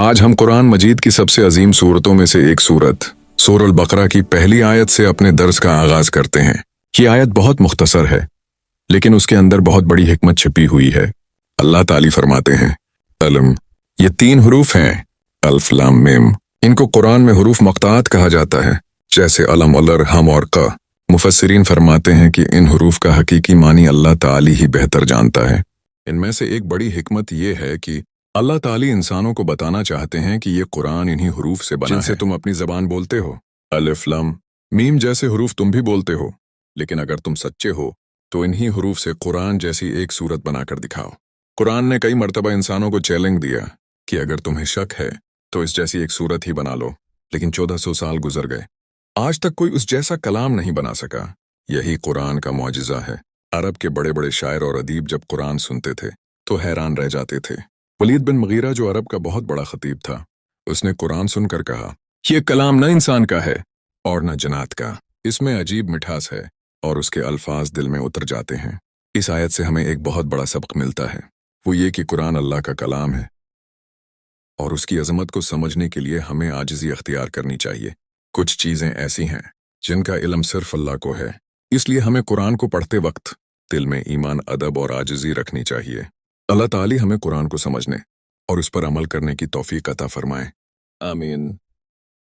آج ہم قرآن مجید کی سب سے عظیم صورتوں میں سے ایک صورت سورہ البقرہ کی پہلی آیت سے اپنے درس کا آغاز کرتے ہیں۔ یہ آیت بہت مختصر ہے لیکن اس کے اندر بہت بڑی حکمت چھپی ہوئی ہے۔ اللہ تعالی فرماتے ہیں علم، یہ 3 حروف ہیں، الف لام میم۔ ان کو قرآن میں حروف مقطعات کہا جاتا ہے، جیسے علم، الر، ہم اور ق۔ مفسرین فرماتے ہیں کہ ان حروف کا حقیقی معنی اللہ تعالی ہی بہتر جانتا ہے۔ ان میں سے ایک بڑی حکمت یہ ہے کہ اللہ تعالی انسانوں کو بتانا چاہتے ہیں کہ یہ قرآن انہی حروف سے بنا ہے جن سے تم اپنی زبان بولتے ہو۔ الف لام میم جیسے حروف تم بھی بولتے ہو، لیکن اگر تم سچے ہو تو انہی حروف سے قرآن جیسی ایک صورت بنا کر دکھاؤ۔ قرآن نے کئی مرتبہ انسانوں کو چیلنج دیا کہ اگر تمہیں شک ہے تو اس جیسی ایک صورت ہی بنا لو، لیکن 1400 سال گزر گئے، آج تک کوئی اس جیسا کلام نہیں بنا سکا۔ یہی قرآن کا معجزہ ہے۔ عرب کے بڑے بڑے شاعر اور ادیب جب قرآن سنتے تھے تو حیران رہ جاتے تھے۔ ولید بن مغیرہ جو عرب کا بہت بڑا خطیب تھا، اس نے قرآن سن کر کہا، یہ کلام نہ انسان کا ہے اور نہ جنات کا، اس میں عجیب مٹھاس ہے اور اس کے الفاظ دل میں اتر جاتے ہیں۔ اس آیت سے ہمیں ایک بہت بڑا سبق ملتا ہے، وہ یہ کہ قرآن اللہ کا کلام ہے اور اس کی عظمت کو سمجھنے کے لیے ہمیں عاجزی اختیار کرنی چاہیے۔ کچھ چیزیں ایسی ہیں جن کا علم صرف اللہ کو ہے، اس لیے ہمیں قرآن کو پڑھتے وقت دل میں ایمان، ادب اور عاجزی رکھنی چاہیے۔ اللہ تعالی ہمیں قرآن کو سمجھنے اور اس پر عمل کرنے کی توفیق عطا فرمائے، آمین۔